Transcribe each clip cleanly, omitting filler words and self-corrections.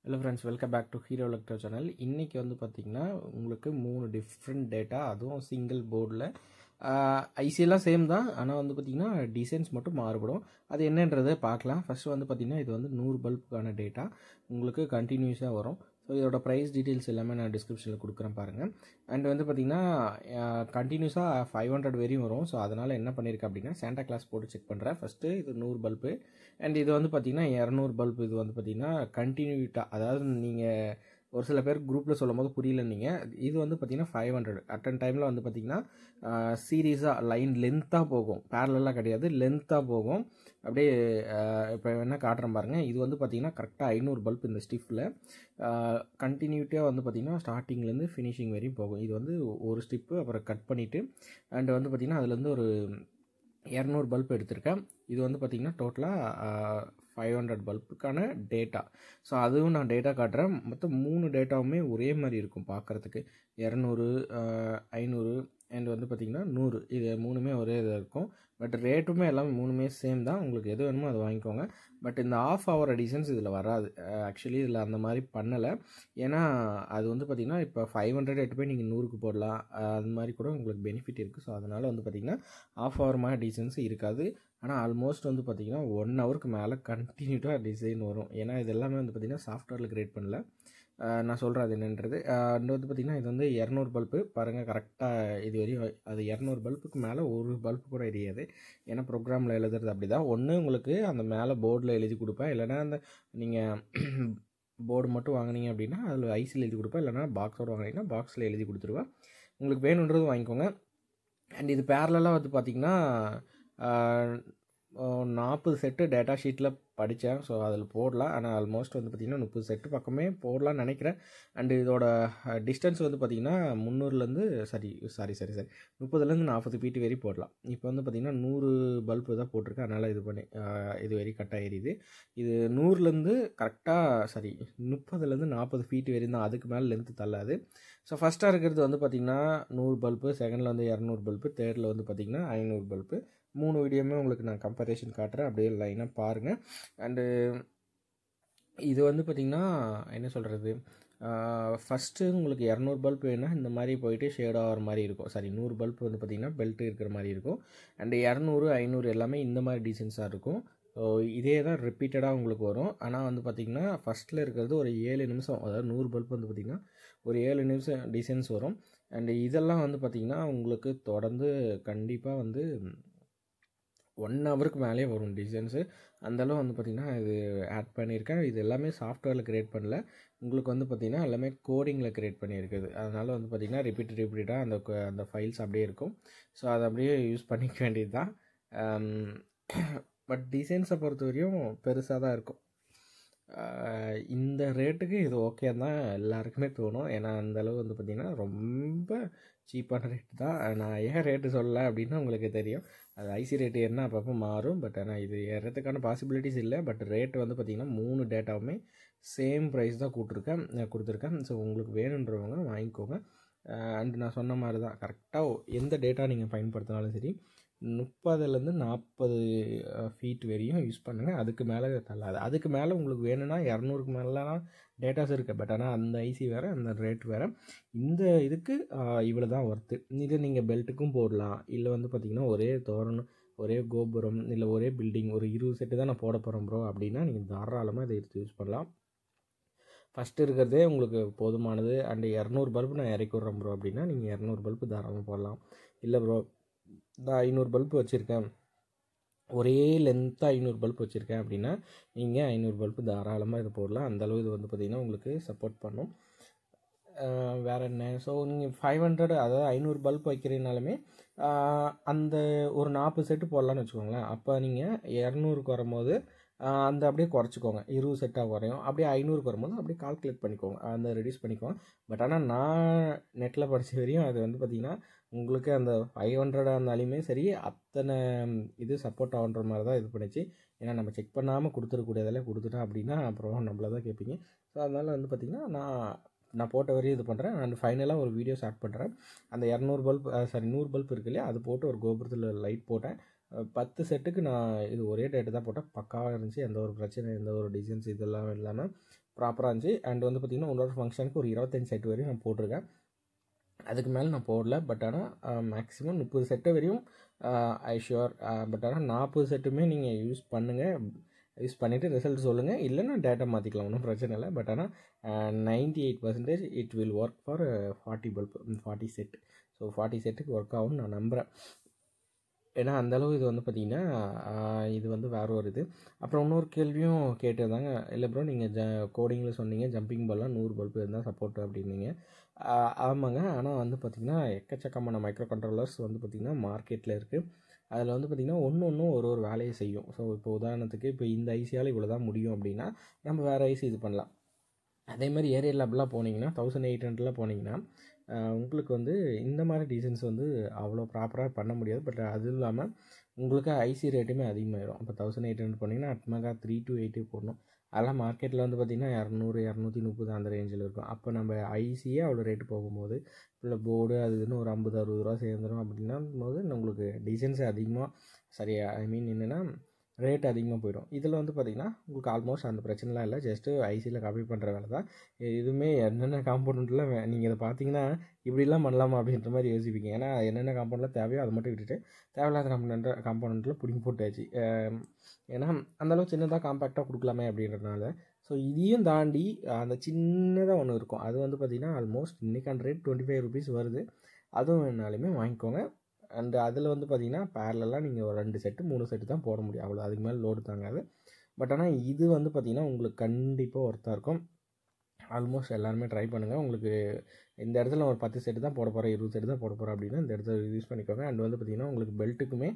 Hello friends, welcome back to Hero Electro channel. இன்றைக்கி வந்து பார்த்திங்கன்னா உங்களுக்கு 3 டிஃப்ரெண்ட் டேட்டா, அதுவும் சிங்கிள் போர்டில். ஐசியெல்லாம் சேம் தான், ஆனால் வந்து பார்த்திங்கன்னா டிசைன்ஸ் மட்டும் மாறுபடும். அது என்னன்றதை பார்க்கலாம். ஃபஸ்ட்டு வந்து பார்த்திங்கன்னா இது வந்து 100 பல்புக்கான டேட்டா உங்களுக்கு கண்டினியூஸாக வரும். ஸோ இதோட ப்ரைஸ் டீட்டெயில்ஸ் எல்லாமே நான் டிஸ்கிரிப்ஷனில் கொடுக்குறேன் பாருங்கள். அண்ட் வந்து பார்த்திங்கன்னா கண்டினியூஸாக 500 வரையும் வரும். ஸோ அதனால் என்ன பண்ணியிருக்கேன் அப்படின்னா சாண்டா கிளாஸ் போட்டு செக் பண்ணுறேன். ஃபஸ்ட்டு இது 100 பல்பு அண்ட் இது வந்து பார்த்திங்கன்னா 200 பல்பு. இது வந்து பார்த்திங்கன்னா கண்டினியூட்டாக, அதாவது நீங்கள் ஒரு சில பேர் குரூப்பில் சொல்லும் போது புரியல. நீங்கள் இது வந்து பார்த்திங்கன்னா 500 அட்டன் டைமில் வந்து பார்த்திங்கன்னா சீரியஸாக லைன் லென்த்தாக போகும், பேரலாக கிடையாது, லென்த்தாக போகும். அப்படியே இப்போ என்ன காட்டுறேன் பாருங்கள். இது வந்து பார்த்திங்கன்னா கரெக்டாக 500 பல்ப் இந்த ஸ்டிஃபில் கண்டினியூட்டியாக வந்து பார்த்திங்கன்னா ஸ்டார்டிங்லேருந்து ஃபினிஷிங் வரையும் போகும். இது வந்து ஒரு ஸ்டிப்பு அப்புறம் கட் பண்ணிவிட்டு அண்ட் வந்து பார்த்திங்கன்னா அதுலேருந்து ஒரு 200 பல்ப் எடுத்திருக்கேன். இது வந்து பார்த்திங்கன்னா டோட்டலாக 500 பல்புக்கான டேட்டா. ஸோ அதுவும் நான் டேட்டா காட்டுறேன். மொத்தம் 3 டேட்டாவுமே ஒரே மாதிரி இருக்கும் பார்க்குறதுக்கு. 200, 500 அண்ட் வந்து பார்த்திங்கன்னா 100. இது 3மே ஒரே இதாக இருக்கும். பட் ரேட்டுமே எல்லாமே 3மே சேம் தான். உங்களுக்கு எது வேணுமோ அதை வாங்கிக்கோங்க. பட் இந்த ஆஃப் ஹவர் எடிஷன்ஸ் இதில் வராது. ஆக்சுவலி இதில் அந்த மாதிரி பண்ணலை. ஏன்னா அது வந்து பார்த்திங்கன்னா இப்போ 500 எட்டு போய் நீங்கள் 100க்கு போடலாம். அது மாதிரி கூட உங்களுக்கு பெனிஃபிட் இருக்குது. ஸோ அதனால் வந்து பார்த்திங்கன்னா ஆஃப் ஹவர் மாதிரி டிசைன்ஸ் இருக்காது. ஆனால் ஆல்மோஸ்ட் வந்து பார்த்திங்கன்னா 1 ஹவருக்கு மேலே கண்டினியூட்டாக டிசைன் வரும். ஏன்னா இது எல்லாமே வந்து பார்த்திங்கன்னா சாஃப்ட்வேரில் கிரியேட் பண்ணல. நான் சொல்கிறேன் அது என்னன்றது. அண்ட் வந்து பார்த்திங்கன்னா இது வந்து 200 பல்பு பாருங்கள். கரெக்டாக இது வரையும் அது 200 பல்புக்கு மேலே ஒரு பல்பு கூட எரியாது. ஏன்னா ப்ரோக்ராமில் எழுதுறது அப்படி தான். ஒன்று உங்களுக்கு அந்த மேலே போர்டில் எழுதி கொடுப்பேன், இல்லைனா அந்த நீங்கள் போர்டு மட்டும் வாங்கினீங்க அப்படின்னா அதில் ஐசியில் எழுதி கொடுப்பேன், இல்லைனா பாக்ஸோடு வாங்கினீங்கன்னா பாக்ஸில் எழுதி கொடுத்துருவேன். உங்களுக்கு வேணுன்றது வாங்கிக்கோங்க. அண்ட் இது பேரலாக வந்து பார்த்திங்கன்னா 40 செட்டு டேட்டா ஷீட்டில் படித்தேன். ஸோ அதில் போடலாம். ஆனால் ஆல்மோஸ்ட் வந்து பார்த்திங்கன்னா 30 செட்டு பக்கமே போடலான்னு நினைக்கிறேன். அண்டு இதோட டிஸ்டன்ஸ் வந்து பார்த்திங்கன்னா 300லேருந்து 30லேருந்து 40 ஃபீட் வரையும் போடலாம். இப்போ வந்து பார்த்திங்கன்னா 100 பல்பு தான் போட்டிருக்கேன். அதனால் இது வரையும் கட்டாக எரியுது. இது 100லேருந்து கரெக்டாக 30லேருந்து 40 ஃபீட் வரையும் தான். அதுக்கு மேலே லென்த்து தள்ளாது. ஸோ ஃபஸ்ட்டாக இருக்கிறது வந்து பார்த்திங்கன்னா 100 பல்பு, செகண்டில் வந்து 200 பல்பு, தேர்டில் வந்து பார்த்திங்கன்னா 500 பல்பு. 3 வீடியோமே உங்களுக்கு நான் கம்பேரிஷன் காட்டுறேன். அப்படியே லைனாக பாருங்கள். அண்டு இது வந்து பார்த்திங்கன்னா என்ன சொல்கிறது, ஃபஸ்ட்டு உங்களுக்கு 200 பல்ப் வேணுன்னா இந்த மாதிரி போயிட்டு ஷேட் ஆகிற மாதிரி இருக்கும். 100 பல்ப் வந்து பார்த்திங்கன்னா பெல்ட்டு இருக்கிற மாதிரி இருக்கும். அண்டு 200, 500 எல்லாமே இந்த மாதிரி டிசைன்ஸாக இருக்கும். ஸோ இதே தான் ரிப்பீட்டடாக உங்களுக்கு வரும். ஆனால் வந்து பார்த்திங்கன்னா ஃபஸ்ட்டில் இருக்கிறது ஒரு 7 நிமிஷம், அதாவது 100 பல்ப் வந்து பார்த்திங்கன்னா ஒரு 7 நிமிஷம் டிசைன்ஸ் வரும். அண்டு இதெல்லாம் வந்து பார்த்திங்கன்னா உங்களுக்கு தொடர்ந்து கண்டிப்பாக வந்து 1 ஹவருக்கு மேலே வரும் டிசைன்ஸு. அந்தளவு வந்து பார்த்திங்கன்னா இது ஆட் பண்ணியிருக்கேன். இது எல்லாமே சாஃப்ட்வேரில் க்ரியேட் பண்ணல. உங்களுக்கு வந்து பார்த்திங்கன்னா எல்லாமே கோடிங்கில் க்ரியேட் பண்ணியிருக்குது. அதனால் வந்து பார்த்திங்கன்னா ரிப்பீட்டாக அந்த ஃபைல்ஸ் அப்படியே இருக்கும். ஸோ அதை அப்படியே யூஸ் பண்ணிக்க வேண்டியது தான். பட் டிசைன்ஸை பொறுத்த வரையும் பெருசாக தான் இருக்கும். இந்த ரேட்டுக்கு இது ஓகே தான் எல்லாருக்குமே தோணும். ஏன்னா அந்தளவு வந்து பார்த்திங்கன்னா ரொம்ப சீப்பான ரேட்டு தான். நான் ஏன் ரேட்டு சொல்லலை அப்படின்னா உங்களுக்கு தெரியும். அது ஐசி ரேட்டு ஏறினா அப்பப்போ மாறும். பட் ஆனால் இது ஏறதுக்கான பாசிபிலிட்டிஸ் இல்லை. பட் ரேட்டு வந்து பார்த்திங்கன்னா 3 டேட்டாவுமே சேம் ப்ரைஸ் தான் கொடுத்துருக்கேன். ஸோ உங்களுக்கு வேணுன்றவங்க வாங்கிக்கோங்க. அண்டு நான் சொன்ன மாதிரி தான் கரெக்டாக எந்த டேட்டா நீங்கள் பயன்படுத்தினாலும் சரி 30லேருந்து 40 ஃபீட் வரையும் யூஸ் பண்ணுங்கள். அதுக்கு மேலே தள்ளாது. அதுக்கு மேலே உங்களுக்கு வேணும்னா 200க்கு மேலாம் டேட்டாஸ் இருக்குது. பட் ஆனால் அந்த ஐசி வேறு, அந்த ரேட் வேறு. இந்த இதுக்கு இவ்வளோ தான் ஒர்த்து. இது நீங்கள் பெல்ட்டுக்கும் போடலாம். இல்லை வந்து பார்த்திங்கன்னா ஒரே தோரணம், ஒரே கோபுரம், இல்லை ஒரே பில்டிங், ஒரு 20 செட்டு தான் நான் போட போகிறேன் ப்ரோ அப்படின்னா நீங்கள் தாராளமாக இதை எடுத்து யூஸ் பண்ணலாம். ஃபஸ்ட்டு இருக்கிறதே உங்களுக்கு போதுமானது. அண்டு 200 பல்பு நான் இறக்கி விட்றேன் ப்ரோ அப்படின்னா நீங்கள் 200 பல்பு தாராளமாக போடலாம். இல்லை ப்ரோ நான் 500 பல்பு வச்சுருக்கேன், ஒரே லென்த்தாக 500 பல்ப் வச்சுருக்கேன் அப்படின்னா நீங்கள் 500 பல்பு தாராளமாக இது போடலாம். அந்தளவு இது வந்து பார்த்திங்கன்னா உங்களுக்கு சப்போர்ட் பண்ணும். வேறு என்ன, ஸோ நீங்கள் 500 அதாவது 500 பல்ப் வைக்கிறீங்கனாலுமே அந்த ஒரு 40 செட்டு போடலான்னு வச்சுக்கோங்களேன். அப்போ நீங்கள் 200க்கு வரும்போது அந்த அப்படியே குறைச்சிக்கோங்க, 20 செட்டாக குறையும். அப்படியே 500க்கு வரும்போது அப்படியே கால்குலேட் பண்ணிக்கோங்க, அந்த ரெடியூஸ் பண்ணிக்கோங்க. பட் ஆனால் நான் நெட்டில் படித்த வரையும் அது வந்து பார்த்திங்கன்னா உங்களுக்கு அந்த 500 இருந்தாலுமே சரி அத்தனை இது சப்போர்ட் ஆகுன்ற மாதிரி தான் இது பண்ணிச்சு. ஏன்னா நம்ம செக் பண்ணாமல் கொடுத்துருக்கூடியதெல்லாம் கொடுத்துட்டேன் அப்படின்னா அப்புறம் நம்மள தான் கேட்பீங்க. ஸோ அதனால் வந்து பார்த்திங்கன்னா நான் போட்ட வரையும் இது பண்ணுறேன். அண்ட் ஃபைனலாக ஒரு வீடியோ ஸ்டார்ட் பண்ணுறேன். அந்த 200 பல்ப் 100 பல்ப் இருக்கு இல்லையா, அது போட்டு ஒரு கோபுரத்தில் லைட் போட்டேன். 10 செட்டுக்கு நான் இது ஒரே டேட்டு தான் போட்டேன். பக்காவாக இருந்துச்சு. எந்த ஒரு பிரச்சனை, எந்த ஒரு டிசைன்ஸ் இதெல்லாம் இல்லாமல் ப்ராப்பராக இருந்துச்சு. அண்ட் வந்து பார்த்திங்கன்னா இன்னொரு ஃபங்க்ஷனுக்கு ஒரு 25 செட் வரையும் நான் போட்டிருக்கேன். அதுக்கு மேலே நான் போடல. பட் ஆனால் மேக்ஸிமம் 30 செட்டு வரையும் ஐ ஷுர். பட் ஆனால் 40 செட்டுமே நீங்கள் யூஸ் பண்ணுங்கள். யூஸ் பண்ணிவிட்டு ரிசல்ட் சொல்லுங்கள். இல்லைன்னா டேட்டா மாற்றிக்கலாம், ஒன்றும் பிரச்சனை இல்லை. பட் ஆனால் 98% it will work for 40 bulb 40 set. So 40 செட்டுக்கு ஒர்க் ஆகும்னு நான் நம்புகிறேன். ஏன்னா அந்தளவு இது வந்து பார்த்திங்கன்னா இது வந்து வேறு ஒரு இது. அப்புறம் இன்னொரு கேள்வியும் கேட்டிருந்தாங்க, இல்லை ப்ரோ நீங்கள் கோடிங்கில் சொன்னீங்க ஜம்பிங் பால்லாம் 100 பல்பு இருந்தால் சப்போர்ட் அப்படின்னீங்க. ஆமாங்க. ஆனால் வந்து பார்த்திங்கன்னா எக்கச்சக்கமான மைக்ரோ கண்ட்ரோலர்ஸ் வந்து பார்த்திங்கன்னா மார்க்கெட்டில் இருக்குது. அதில் வந்து பார்த்திங்கன்னா ஒன்றும் ஒரு வேலையை செய்யும். ஸோ இப்போ உதாரணத்துக்கு இப்போ இந்த ஐசியால் இவ்வளோ தான் முடியும் அப்படின்னா நம்ம வேறு ஐசி இது பண்ணலாம். அதே மாதிரி ஏரியல் லேப்லாம் போனீங்கன்னா 1800 போனீங்கன்னா உங்களுக்கு வந்து இந்த மாதிரி டிசைன்ஸ் வந்து அவ்வளோ ப்ராப்பராக பண்ண முடியாது. பட் அதுவும் இல்லாமல் உங்களுக்கு ஐசி ரேட்டுமே அதிகமாகிடும். இப்போ 1800 போனீங்கன்னா அட்மகா 3 to 8 போடணும். அதெல்லாம் மார்க்கெட்டில் வந்து பார்த்திங்கன்னா 200 230 அந்த ரேஞ்சில் இருக்கும். அப்போ நம்ம ஐசியே அவ்வளோ ரேட்டு போகும்போது இல்லை போர்டு அது இதுன்னு ஒரு 50-60 ரூபா சேர்ந்துடும். அப்படின்னா போது உங்களுக்கு டிசைன்ஸ் அதிகமாக சரியா ஐ மீன் என்னென்னா ரேட் அதிகமாக போயிடும். இதில் வந்து பார்த்திங்கன்னா உங்களுக்கு ஆல்மோஸ்ட் அந்த பிரச்சனைலாம் இல்லை. ஜஸ்ட்டு ஐசியில் காப்பி பண்ணுற வேலை தான். இதுவுமே என்னென்ன காம்பவுண்ட்லாம் நீங்கள் இதை பார்த்தீங்கன்னா இப்படிலாம் பண்ணலாமா அப்படின்ற மாதிரி யோசிப்பீங்க. ஏன்னா என்னென்ன காம்பவுண்டில் தேவையோ அதை மட்டும் விட்டுட்டு தேவையில்லாத காம்பவுண்டில் பிடிங்கி போட்டாச்சு. ஏன்னா அந்தளவு சின்னதாக காம்பேக்டாக கொடுக்கலாமே அப்படின்றதுனால. ஸோ இதையும் தாண்டி அந்த சின்னதாக ஒன்று இருக்கும். அது வந்து பார்த்திங்கன்னா ஆல்மோஸ்ட் இன்றைக்கி அந்த ரேட் 25 ருபீஸ் வருது. அதுவும் வேணாலுமே வாங்கிக்கோங்க. அண்டு அதில் வந்து பார்த்திங்கன்னா பேரலெல்லாம் நீங்கள் ஒரு 2 செட்டு 3 செட்டு தான் போட முடியும். அவ்வளோ அதுக்கு மேலே லோடு தாங்காது. பட் ஆனால் இது வந்து பார்த்திங்கன்னா உங்களுக்கு கண்டிப்பாக ஒர்த்தாக இருக்கும். ஆல்மோஸ்ட் எல்லாருமே ட்ரை பண்ணுங்கள். உங்களுக்கு இந்த இடத்துல ஒரு 10 செட்டு தான் போட போகிறேன், 20 செட்டு தான் போட போகிறேன் அப்படின்னா இந்த இடத்துல யூஸ் பண்ணிக்கோங்க. அண்ட் வந்து பார்த்திங்கன்னா உங்களுக்கு பெல்ட்டுக்குமே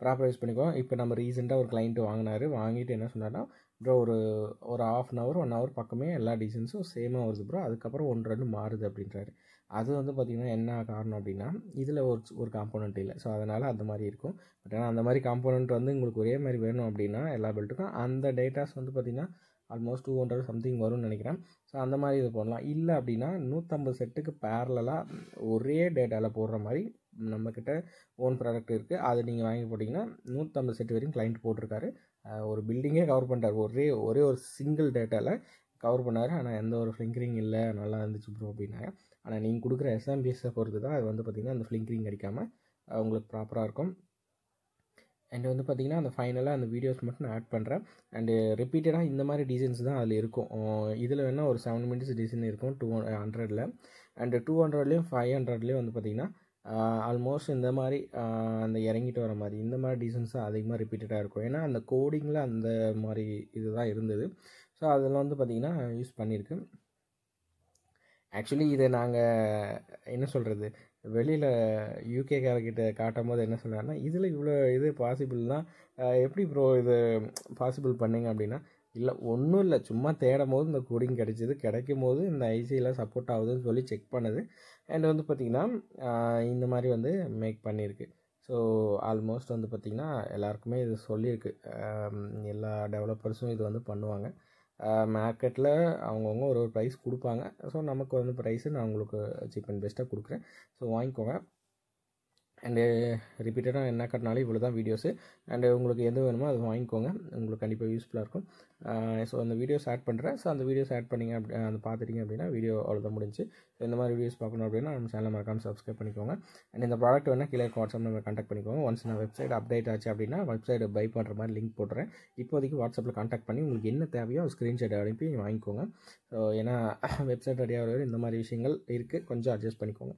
ப்ராப்பராக யூஸ் பண்ணிக்கோங்க. இப்போ நம்ம ரீசெண்டாக ஒரு கிளைண்ட்டு வாங்கிட்டு என்ன சொன்னார்னா, ப்ரோ ஒரு ½ அன் ஹவர் 1 ஹவர் பக்கமே எல்லா டிசைன்ஸும் சேமாக வருது ப்ரோ, அதுக்கப்புறம் 1-2 மாறுது அப்படின்றாரு. அது வந்து பார்த்திங்கன்னா என்ன காரணம் அப்படின்னா இதில் ஒரு காம்போனண்ட் இல்லை. ஸோ அதனால் அந்த மாதிரி இருக்கும். பட் ஆனால் அந்த மாதிரி காம்போனண்ட் வந்து உங்களுக்கு ஒரே மாதிரி வேணும் அப்படின்னா எல்லா பெல்ட்டுக்கும் அந்த டேட்டாஸ் வந்து பார்த்திங்கன்னா ஆல்மோஸ்ட் 200 சம்திங் வரும்னு நினைக்கிறேன். ஸோ அந்த மாதிரி இது போடலாம். இல்லை அப்படின்னா 150 செட்டுக்கு பேரலாக ஒரே டேட்டாவில் போடுற மாதிரி நம்மக்கிட்ட ஓன் ப்ராடக்ட் இருக்குது. அது நீங்கள் வாங்கி போட்டிங்கன்னா 150 செட்டு வரையும் கிளைண்ட் போட்டிருக்காரு. ஒரு பில்டிங்கே கவர் பண்ணிட்டார். ஒரே ஒரு சிங்கிள் டேட்டாவில் கவர் பண்ணார். ஆனால் எந்த ஒரு ஃப்ளிங்கரிங் இல்லை, நல்லா இருந்துச்சு ப்ரோ அப்படின்னாங்க. ஆனால் நீங்கள் கொடுக்குற எஸ்எம்பிஎஸை பொறுத்து தான் அது வந்து பார்த்திங்கன்னா அந்த ஃப்ளிங்கரிங் அடிக்காமல் உங்களுக்கு ப்ராப்பராக இருக்கும். அண்ட் வந்து பார்த்திங்கன்னா அந்த ஃபைனலாக அந்த வீடியோஸ் மட்டும் நான் ஆட் பண்ணுறேன். அண்டு ரிப்பீட்டடாக இந்த மாதிரி டிசைன்ஸ் தான் அதில் இருக்கும். இதில் வேணால் ஒரு 7 minutes டிசைன் இருக்கும் 200. அண்டு 200லேயும் 500லேயும் வந்து பார்த்திங்கன்னா ஆல்மோஸ்ட் இந்த மாதிரி அந்த இறங்கிட்டு வர மாதிரி இந்த மாதிரி டிசைன்ஸ் தான் அதிகமாக ரிப்பீட்டடாக இருக்கும். ஏன்னா அந்த கோடிங்கில் அந்த மாதிரி இது தான் இருந்தது. ஸோ அதில் வந்து பார்த்திங்கன்னா யூஸ் பண்ணியிருக்கு. ஆக்சுவலி இதை நாங்கள் என்ன சொல்கிறது, வெளியில் யூகேக்காரர்கிட்ட காட்டும் போது என்ன சொன்னார்னா, இதில் இவ்வளோ இது பாசிபிள்னா எப்படி ப்ரோ இது பாசிபிள் பண்ணிங்க அப்படின்னா, இல்லை ஒன்றும் இல்லை, சும்மா தேடும் போது இந்த கோடிங் கிடைக்கும் போது இந்த ஐசியில் சப்போர்ட் ஆகுதுன்னு சொல்லி செக் பண்ணுது. அண்ட் வந்து பார்த்திங்கன்னா இந்த மாதிரி வந்து மேக் பண்ணியிருக்கு. ஸோ ஆல்மோஸ்ட் வந்து பார்த்திங்கன்னா எல்லாருக்குமே இது சொல்லியிருக்கு. எல்லா டெவலப்பர்ஸும் இது வந்து பண்ணுவாங்க. மார்க்கெட்டில் அவங்கவுங்க ஒரு ப்ரைஸ் கொடுப்பாங்க. ஸோ நமக்கு வந்து ப்ரைஸு நான் உங்களுக்கு சீப் அண்ட் பெஸ்ட்டாக கொடுக்குறேன். ஸோ வாங்கிக்கோங்க. அண்டு ரிப்பீட்டடாக என்ன கட்டினாலும் இவ்வளோ தான் வீடியோஸு. அண்டு உங்களுக்கு எது வேணுமோ அது வாங்கிக்கோங்க, உங்களுக்கு கண்டிப்பாக யூஸ்ஃபுல்லாக இருக்கும். ஸோ அந்த வீடியோஸ் ஆட் பண்ணுறேன். ஸோ அந்த வீடியோஸ் ஆட் பண்ணிங்க அந்த பார்த்துட்டிங்க அப்படின்னா வீடியோ அவ்வளோதான் முடிஞ்சு. ஸோ இந்த மாதிரி வீடியோஸ் பார்க்கணும் அப்படின்னா நம்ம சேனலை மறக்காமல் சப்ஸ்கிரைப் பண்ணிக்கோங்க. அண்ட் இந்த ப்ராடக்ட் வேணால் கீழே வாட்ஸ்அப் நம்ம கான்டாக்ட் பண்ணிக்கோங்க. ஒன்ஸ் நான் வெப்சைட் அப்டேட் ஆச்சு அப்படின்னா வெப்சைட் பை பண்ணுற மாதிரி லிங்க் போட்டுறேன். இப்போதைக்கு வாட்ஸ்அப்பில் கான்டாக்ட் பண்ணி உங்களுக்கு என்ன தேவையோ ஸ்க்ரீன்ஷாட் அனுப்பி வாங்கிக்கோங்க. ஸோ ஏன்னா வெப்சைட் ரெடியாக வர இந்த மாதிரி விஷயங்கள் இருக்குது, கொஞ்சம் அட்ஜஸ்ட் பண்ணிக்கோங்க.